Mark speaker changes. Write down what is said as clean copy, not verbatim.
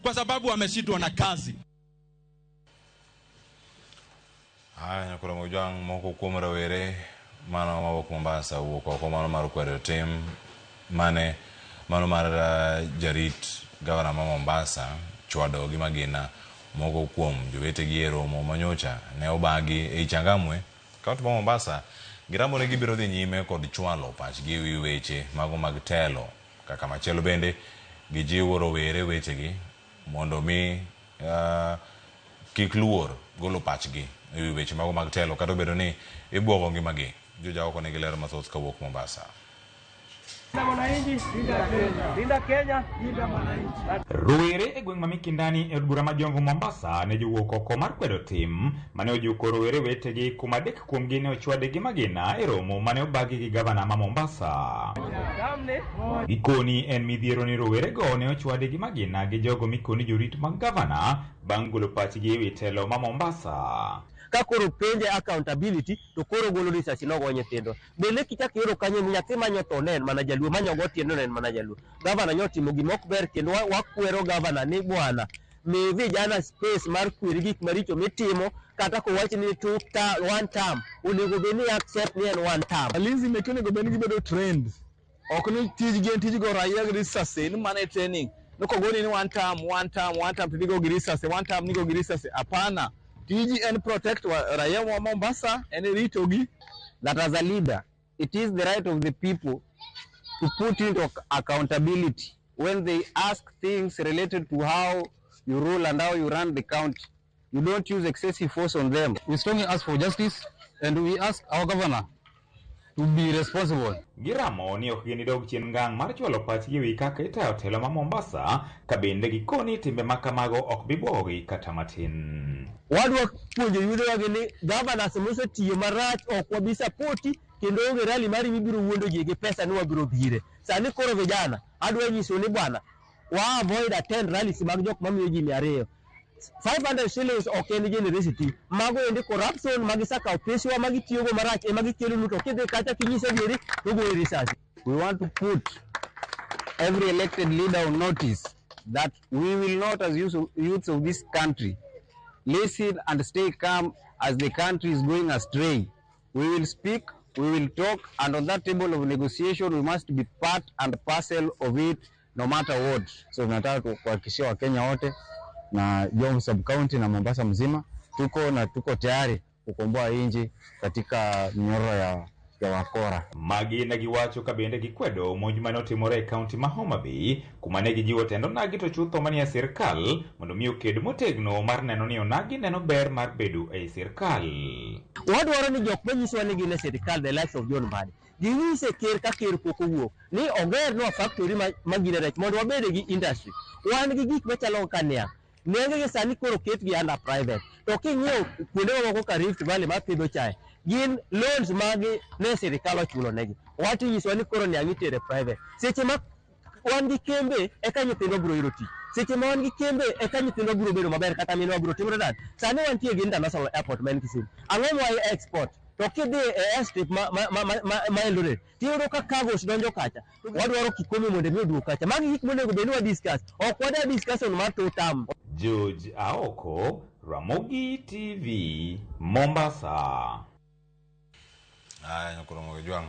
Speaker 1: kwa sababu wameshindwa na kazi.
Speaker 2: Haya, kuna mojang moko kuom rawere mano mawuok Mombasa wuok oko mano mar kwedo tim mane mano mar jarit gavana ma Mombasa chwado gi magina moko kuom jowetegi e romo manyocha ne obagi e Changamwe kaunti ma Mombasa. Girambo ne gibiro dhi nyime kod chwalo pachgi ewi weche mago mag telo, kaka machielo bende gijiwo rowere wetegi mondo mi kik luor golo pachgi ewi weche mago mag telo kata obedo ni ibuogo ngimagi. Joja oko ne gilero mathoth kawuok Mombasa.
Speaker 3: Rowere e gweng' ma Mikindani e od bura ma Jongo Mombasa ne jowuok oko mar kwedo tim mane ojuko rowere wetegi kuma adek kuomgi ne ochwade gi magina e romo mane obagi gi gavana ma Mombasa. Gikoni en midhiero ni rowere go ne ochwade gi magina gi jogo mikoni jorit mag gavana bang' golo pachgi ewi telo ma Mombasa.
Speaker 4: Kakoro penje accountability to koro golo research nogo nyithindo. Bende kichak yoro kanyo nyathi manyoto ne en mana jaluo, manyogo tiendo ne en mana jaluo. Gavana nyotimo gimok ber kendo wakwero gavana ni bwana mi vijana space mar kwiri gik maricho mitimo kata ko wach ni one term onego be ni accept ni en one term.
Speaker 5: Alinzi mekone go be ni gibedo trend. Ok ni tij go raya gi research ni mane training. Noko goni ni one term to go gi research, one term ni go gi research. Apana. TG and protect raia wa Mombasa and ritogi.
Speaker 4: That as a leader, it is the right of the people to put into accountability when they ask things related to how you rule and how you run the county. You don't use excessive force on them.
Speaker 5: We strongly ask for justice and we ask our governor to be responsible.
Speaker 3: Giramo ni ok gini dog chien ngang mar chwalo pachgi ewi kaka itayo telo ma Mombasa ka bende gikoni timbe makamago ok bibuogi kata matin.
Speaker 4: Wadwa puonjo yudowa ni gavana semose tiyo marach ok wabi sapoti kendo onge rally mari mibiro wuondo ji gi pesa ni wabiro dhire. Sani koro vijana adwa nyiso ni bwana wa avoid attend rallies mag jok mamiyo ji 200. 500 shillings ok en university. Mago endi corruption magisaka opeswa magitiyogo marach e magikelo luto kidhi kacha kinyise dieri to go research. We want to put every elected leader on notice that we will not as youths of this country listen and stay calm as the country is going astray. We will speak, we will talk, and on that table of negotiation we must be part and parcel of it no matter what. So tunataka kuhakikishia Wakenya wote na Jongo sub county na Mombasa mzima tuko tayari kukomboa nchi katika minyororo ya wakora.
Speaker 3: Magina giwacho ka bende gikwedo monj mane otimore e kaunti ma Homa Bay kuma ne gijiwo tendo nagi to chutho manie sirkal mondo mi oked motegno mar neno ni onagi neno ber mar bedo e sirkal.
Speaker 4: Wadwaro ni jok manyiso ni gin e sirkal the likes of John Mbadi ginyise ker ka ker pok owuok ni oger no factory magina rech mondo wabede gi industry. Wan gi gik machalo kania nenge sani koro ket gi under private. To king'iyo kuonde moko ka Rift Valley ma pidho chai gin loans magi ne sirkal ochulo negi. Wati nyiso ni koro ne tere private. Seche ma wan gi kembe eka nyithindo biro yudo tich. Seche ma wan gi kembe eka nyithindo biro bedo maber kata minwa biro timore dat. Sani wantie gi international airport man Kisumu. Ang'o ma export to kidhi e airstrip ma Eldoret tiyudo ka cargos donjo kacha. Wadwaro kikomi mondo mi oduog kacha. Magi gik monego bed ni wa discuss. Ok wada discussion mar to tam.
Speaker 3: George Aoko, Ramogi TV, Mombasa.
Speaker 2: Haya, nyakuro mojwang.